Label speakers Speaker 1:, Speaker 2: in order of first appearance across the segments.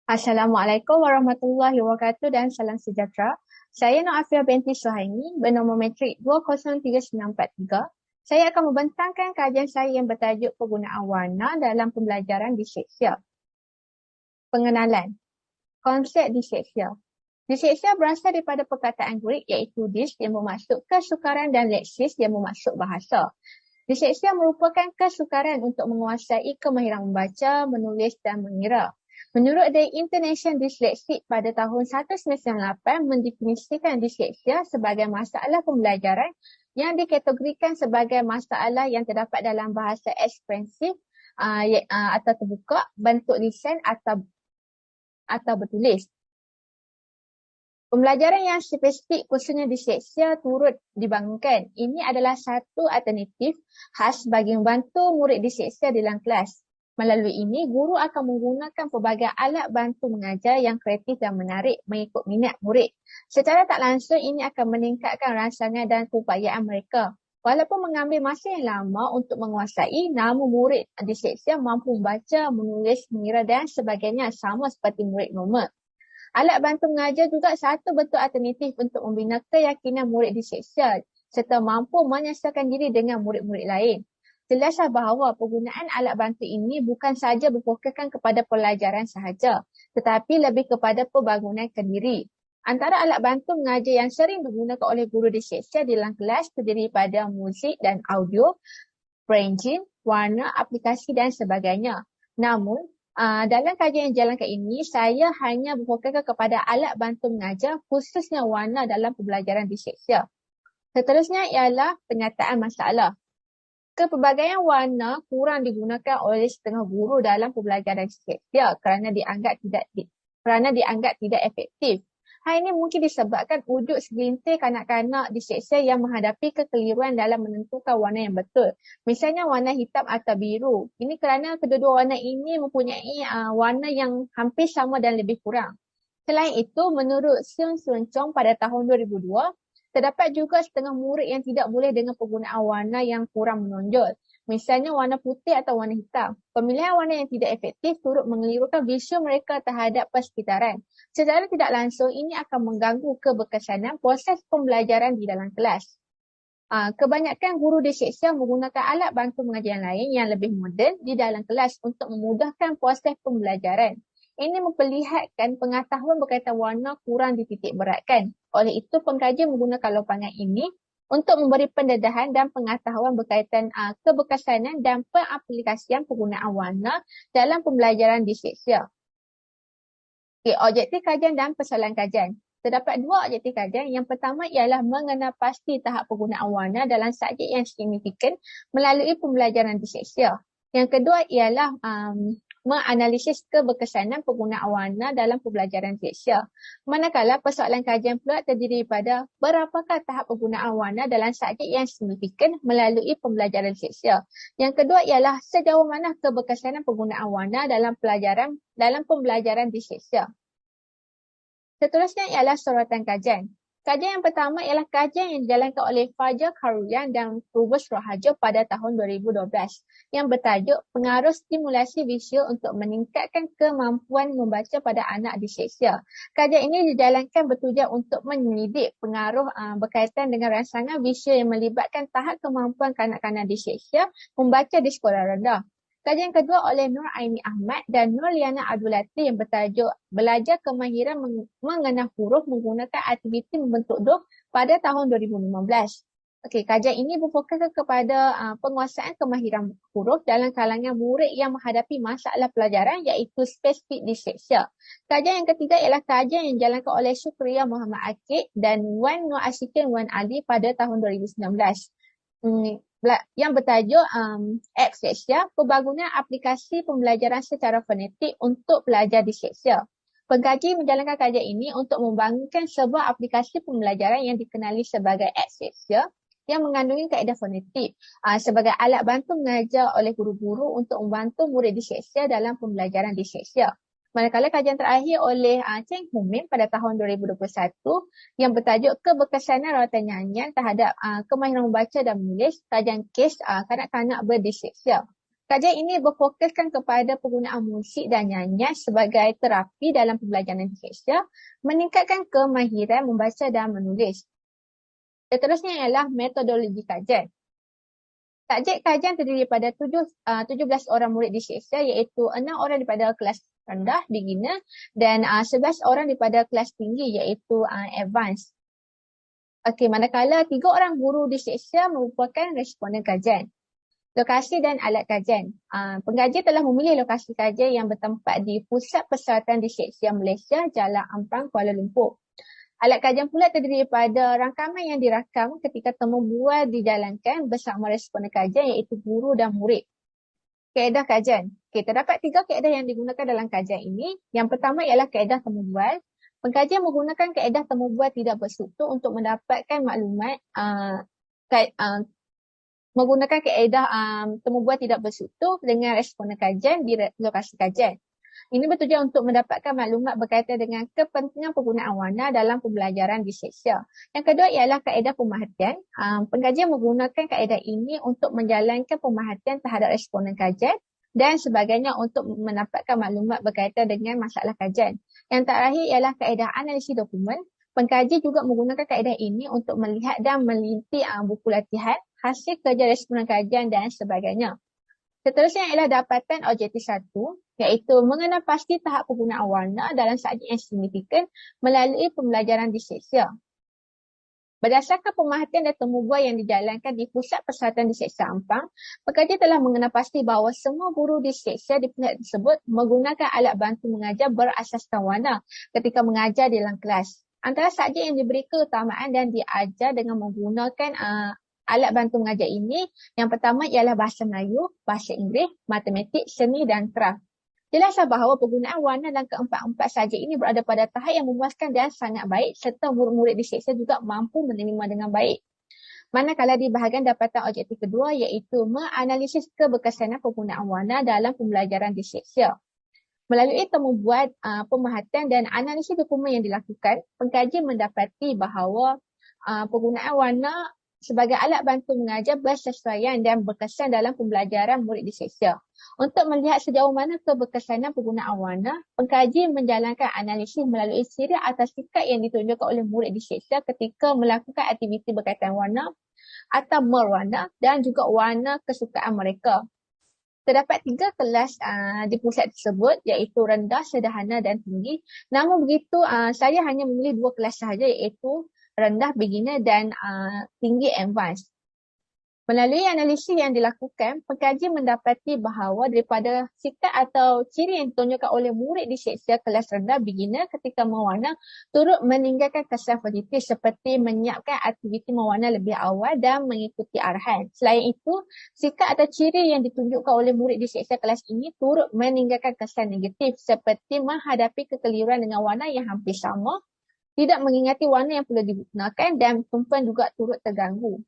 Speaker 1: Assalamualaikum warahmatullahi wabarakatuh dan salam sejahtera. Saya Nur Afia binti Suhaimi bernombor metrik 203943. Saya akan membentangkan kajian saya yang bertajuk penggunaan warna dalam pembelajaran disleksia. Pengenalan. Konsep disleksia. Disleksia berasal daripada perkataan Greek iaitu dis yang bermaksud kesukaran dan leksis yang bermaksud bahasa. Disleksia merupakan kesukaran untuk menguasai kemahiran membaca, menulis dan mengira. Menurut The International Dyslexic pada tahun 1998 mendefinisikan disleksia sebagai masalah pembelajaran yang dikategorikan sebagai masalah yang terdapat dalam bahasa ekspresif atau terbuka, bentuk lisan atau bertulis. Pembelajaran yang spesifik khususnya disleksia turut dibangunkan. Ini adalah satu alternatif khas bagi membantu murid disleksia dalam kelas. Melalui ini, guru akan menggunakan pelbagai alat bantu mengajar yang kreatif dan menarik mengikut minat murid. Secara tak langsung, ini akan meningkatkan rangsangan dan keupayaan mereka. Walaupun mengambil masa yang lama untuk menguasai, namun murid disleksia mampu membaca, menulis, mengira dan sebagainya sama seperti murid normal. Alat bantu mengajar juga satu bentuk alternatif untuk membina keyakinan murid disleksia serta mampu menyesuaikan diri dengan murid-murid lain. Jelaslah bahawa penggunaan alat bantu ini bukan sahaja berfokuskan kepada pelajaran sahaja, tetapi lebih kepada pembangunan kendiri. Antara alat bantu mengajar yang sering digunakan oleh guru disleksia dalam kelas terdiri pada muzik dan audio, engine, warna, aplikasi dan sebagainya. Namun, dalam kajian yang dijalankan ini, saya hanya berfokuskan kepada alat bantu mengajar khususnya warna dalam pembelajaran disleksia. Seterusnya ialah penyataan masalah. Kepelbagaian warna kurang digunakan oleh setengah guru dalam pembelajaran disleksia kerana dianggap tidak efektif. Hal ini mungkin disebabkan wujud segelintir kanak-kanak disleksia yang menghadapi kekeliruan dalam menentukan warna yang betul. Misalnya warna hitam atau biru. Ini kerana kedua-dua warna ini mempunyai warna yang hampir sama dan lebih kurang. Selain itu, menurut Seung Soon Chong pada tahun 2002, terdapat juga setengah murid yang tidak boleh dengan penggunaan warna yang kurang menonjol. Misalnya warna putih atau warna hitam. Pemilihan warna yang tidak efektif turut mengelirukan visual mereka terhadap persekitaran. Secara tidak langsung, ini akan mengganggu keberkesanan proses pembelajaran di dalam kelas. Kebanyakan guru disleksia menggunakan alat bantu mengajar lain yang lebih moden di dalam kelas untuk memudahkan proses pembelajaran. Ini memperlihatkan pengetahuan berkaitan warna kurang dititik beratkan. Oleh itu, pengkaji menggunakan lopangan ini untuk memberi pendedahan dan pengetahuan berkaitan keberkesanan dan pengaplikasian penggunaan warna dalam pembelajaran disleksia. Objektif kajian dan persoalan kajian. Terdapat dua objektif kajian. Yang pertama ialah mengenal pasti tahap penggunaan warna dalam subjek yang signifikan melalui pembelajaran disleksia. Yang kedua ialah menganalisis keberkesanan penggunaan warna dalam pembelajaran disleksia. Manakala persoalan kajian pula terdiri daripada berapakah tahap penggunaan warna dalam subjek yang signifikan melalui pembelajaran disleksia. Yang kedua ialah sejauh mana keberkesanan penggunaan warna dalam pembelajaran disleksia. Seterusnya ialah sorotan kajian. Kajian yang pertama ialah kajian yang dijalankan oleh Fajar Karulian dan Rubus Rohajo pada tahun 2012 yang bertajuk pengaruh stimulasi visual untuk meningkatkan kemampuan membaca pada anak disleksia. Kajian ini dijalankan bertujuan untuk menyelidik pengaruh berkaitan dengan rangsangan visual yang melibatkan tahap kemampuan kanak-kanak disleksia membaca di sekolah rendah. Kajian kedua oleh Nur Aini Ahmad dan Nur Liana Abdul Latif yang bertajuk Belajar Kemahiran Mengenal Huruf Menggunakan Aktiviti Membentuk Doh pada tahun 2015. Kajian ini berfokus kepada penguasaan kemahiran huruf dalam kalangan murid yang menghadapi masalah pelajaran iaitu spesifik disleksia. Kajian yang ketiga ialah kajian yang dijalankan oleh Syukriya Muhammad Akid dan Wan Nur Asyikin Wan Ali pada tahun 2019. Yang bertajuk Disleksia, pembangunan aplikasi pembelajaran secara fonetik untuk pelajar disleksia. Pengkaji menjalankan kajian ini untuk membangunkan sebuah aplikasi pembelajaran yang dikenali sebagai Disleksia yang mengandungi kaedah fonetik sebagai alat bantu mengajar oleh guru-guru untuk membantu murid disleksia dalam pembelajaran disleksia. Manakala kajian terakhir oleh Cheng Hu Min pada tahun 2021 yang bertajuk keberkesanan rawatan nyanyian terhadap kemahiran membaca dan menulis, kajian kes kanak-kanak berdisleksia. Kajian ini berfokuskan kepada penggunaan musik dan nyanyian sebagai terapi dalam pembelajaran disleksia, meningkatkan kemahiran membaca dan menulis. Seterusnya ialah metodologi kajian. Subjek kajian terdiri daripada 17 orang murid disleksia, iaitu 6 orang daripada kelas rendah, beginner, dan 11 orang daripada kelas tinggi, iaitu advanced. Okey, manakala 3 orang guru disleksia merupakan responden kajian. Lokasi dan alat kajian. Pengaji telah memilih lokasi kajian yang bertempat di Pusat Perseratan Disleksia Malaysia, Jalan Ampang, Kuala Lumpur. Alat kajian pula terdiri daripada rangkaman yang dirakam ketika temu bual dijalankan bersama responden kajian, iaitu guru dan murid. Kaedah kajian. Terdapat 3 kaedah yang digunakan dalam kajian ini. Yang pertama ialah kaedah temu bual. Pengkaji menggunakan kaedah temu bual tidak berstruktur untuk mendapatkan maklumat menggunakan kaedah temu bual tidak berstruktur dengan responden kajian di lokasi kajian. Ini bertujuan untuk mendapatkan maklumat berkaitan dengan kepentingan penggunaan warna dalam pembelajaran disleksia. Yang kedua ialah kaedah pemerhatian. Pengkajian menggunakan kaedah ini untuk menjalankan pemerhatian terhadap responden kajian dan sebagainya untuk mendapatkan maklumat berkaitan dengan masalah kajian. Yang terakhir ialah kaedah analisis dokumen. Pengkaji juga menggunakan kaedah ini untuk melihat dan melinti buku latihan, hasil kerja responden kajian dan sebagainya. Seterusnya ialah dapatan objektif 1, iaitu mengenal pasti tahap penggunaan warna dalam subjek yang signifikan melalui pembelajaran disleksia. Berdasarkan pemerhatian dan temu bual yang dijalankan di Pusat Perseratan Disleksia Ampang, pengkaji telah mengenal pasti bahawa semua guru disleksia di pusat tersebut menggunakan alat bantu mengajar berasaskan warna ketika mengajar di dalam kelas. Antara subjek yang diberi keutamaan dan diajar dengan menggunakan alat bantu mengajar ini, yang pertama ialah bahasa Melayu, bahasa Inggeris, matematik, seni dan kraft. Jelaslah bahawa penggunaan warna dalam keempat-empat subjek ini berada pada tahap yang memuaskan dan sangat baik, serta murid-murid disleksia juga mampu menerima dengan baik. Manakala di bahagian dapatan objektif kedua, iaitu menganalisis keberkesanan penggunaan warna dalam pembelajaran disleksia. Melalui temu bual, pemerhatian dan analisis dokumen yang dilakukan, pengkaji mendapati bahawa penggunaan warna sebagai alat bantu mengajar bersesuaian dan berkesan dalam pembelajaran murid disleksia. Untuk melihat sejauh mana keberkesanan penggunaan warna, pengkaji menjalankan analisis melalui ciri atau sikap yang ditunjukkan oleh murid disleksia ketika melakukan aktiviti berkaitan warna atau berwarna dan juga warna kesukaan mereka. Terdapat 3 kelas di pusat tersebut, iaitu rendah, sederhana dan tinggi. Namun begitu, saya hanya memilih 2 kelas sahaja, iaitu rendah beginner dan tinggi advanced. Melalui analisis yang dilakukan, pengkaji mendapati bahawa daripada sikap atau ciri yang ditunjukkan oleh murid disleksia kelas rendah beginner ketika mewarna turut meninggalkan kesan positif seperti menyiapkan aktiviti mewarna lebih awal dan mengikuti arahan. Selain itu, sikap atau ciri yang ditunjukkan oleh murid disleksia kelas ini turut meninggalkan kesan negatif seperti menghadapi kekeliruan dengan warna yang hampir sama, tidak mengingati warna yang perlu digunakan dan tumpuan juga turut terganggu.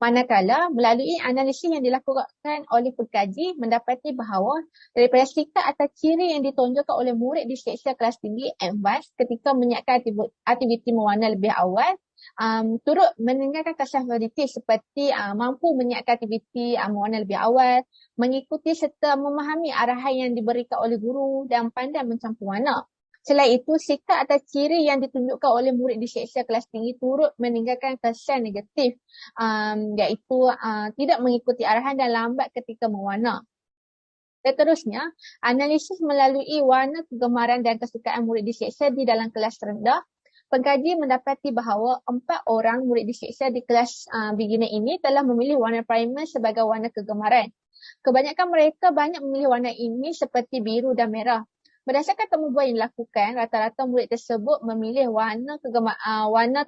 Speaker 1: Manakala, melalui analisis yang dilakukan oleh pengkaji, mendapati bahawa daripada sikap atau ciri yang ditunjukkan oleh murid disleksia kelas tinggi advanced ketika menyiapkan aktiviti mewarna lebih awal, turut meninggalkan kesan positif seperti mampu menyiapkan aktiviti mewarna lebih awal, mengikuti serta memahami arahan yang diberikan oleh guru dan pandai mencampur warna. Selain itu, sikap atau ciri yang ditunjukkan oleh murid disleksia kelas tinggi turut meninggalkan kesan negatif, iaitu tidak mengikuti arahan dan lambat ketika mewarna. Seterusnya, analisis melalui warna kegemaran dan kesukaan murid disleksia di dalam kelas rendah. Pengkaji mendapati bahawa 4 orang murid disleksia di kelas beginner ini telah memilih warna primer sebagai warna kegemaran. Kebanyakan mereka banyak memilih warna ini seperti biru dan merah. Berdasarkan temu bual yang dilakukan, rata-rata murid tersebut memilih warna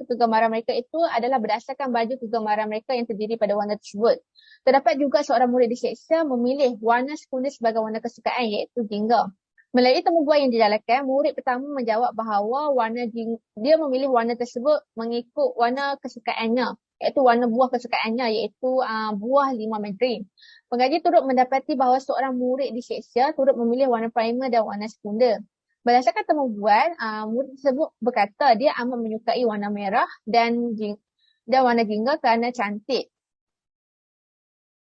Speaker 1: kegemaran mereka itu adalah berdasarkan baju kegemaran mereka yang terdiri pada warna tersebut. Terdapat juga seorang murid disleksia memilih warna sekunder sebagai warna kesukaan, iaitu jingga. Melalui temu bual yang dijalankan, murid pertama menjawab bahawa dia memilih warna tersebut mengikut warna kesukaannya, iaitu warna buah kesukaannya, iaitu buah 5 mandarin. Pengkaji turut mendapati bahawa seorang murid disleksia turut memilih warna primer dan warna sekunder. Berdasarkan temu bual, murid tersebut berkata dia amat menyukai warna merah dan warna jingga kerana cantik.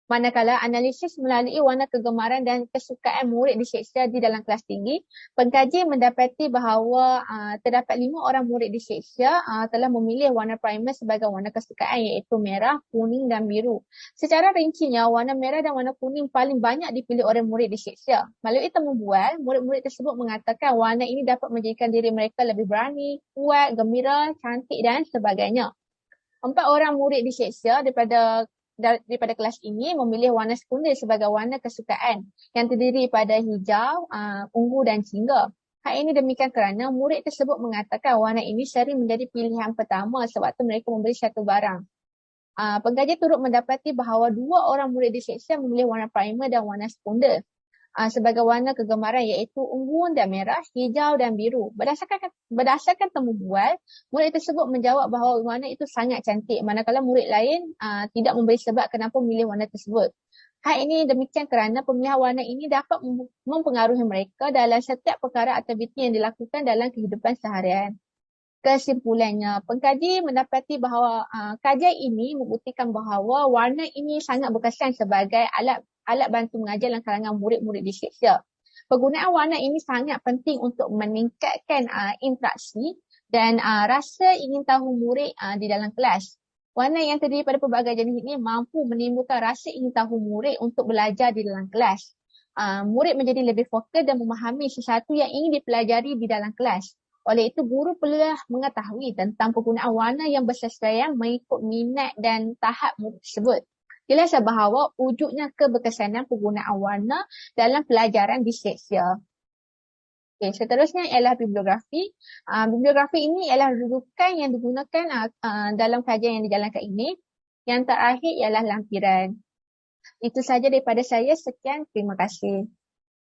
Speaker 1: Manakala analisis melalui warna kegemaran dan kesukaan murid diseksia di dalam kelas tinggi, pengkaji mendapati bahawa terdapat 5 orang murid diseksia telah memilih warna primer sebagai warna kesukaan iaitu merah, kuning dan biru. Secara rincinya, warna merah dan warna kuning paling banyak dipilih oleh murid diseksia. Melalui temu bual, murid-murid tersebut mengatakan warna ini dapat menjadikan diri mereka lebih berani, kuat, gembira, cantik dan sebagainya. 4 orang murid diseksia daripada kelas ini memilih warna sekunder sebagai warna kesukaan yang terdiri pada hijau, ungu dan jingga. Hal ini demikian kerana murid tersebut mengatakan warna ini sering menjadi pilihan pertama sewaktu mereka membeli satu barang. Pengkaji turut mendapati bahawa 2 orang murid diseksia memilih warna primer dan warna sekunder sebagai warna kegemaran iaitu ungu dan merah, hijau dan biru. Berdasarkan temu bual, murid tersebut menjawab bahawa warna itu sangat cantik, manakala murid lain tidak memberi sebab kenapa memilih warna tersebut. Hal ini demikian kerana pemilihan warna ini dapat mempengaruhi mereka dalam setiap perkara aktiviti yang dilakukan dalam kehidupan seharian. Kesimpulannya, pengkaji mendapati bahawa kajian ini membuktikan bahawa warna ini sangat berkesan sebagai alat bantu mengajar dalam kalangan murid-murid diseksia. Penggunaan warna ini sangat penting untuk meningkatkan interaksi dan rasa ingin tahu murid di dalam kelas. Warna yang terdiri pada pelbagai jenis ini mampu menimbulkan rasa ingin tahu murid untuk belajar di dalam kelas. Murid menjadi lebih fokus dan memahami sesuatu yang ingin dipelajari di dalam kelas. Oleh itu, guru perlulah mengetahui tentang penggunaan warna yang bersesuaian mengikut minat dan tahap murid tersebut. Jelas bahawa wujudnya keberkesanan penggunaan warna dalam pelajaran diseksia. Okay, seterusnya ialah bibliografi. Bibliografi ini ialah rujukan yang digunakan dalam kajian yang dijalankan ini. Yang terakhir ialah lampiran. Itu saja daripada saya. Sekian, terima kasih.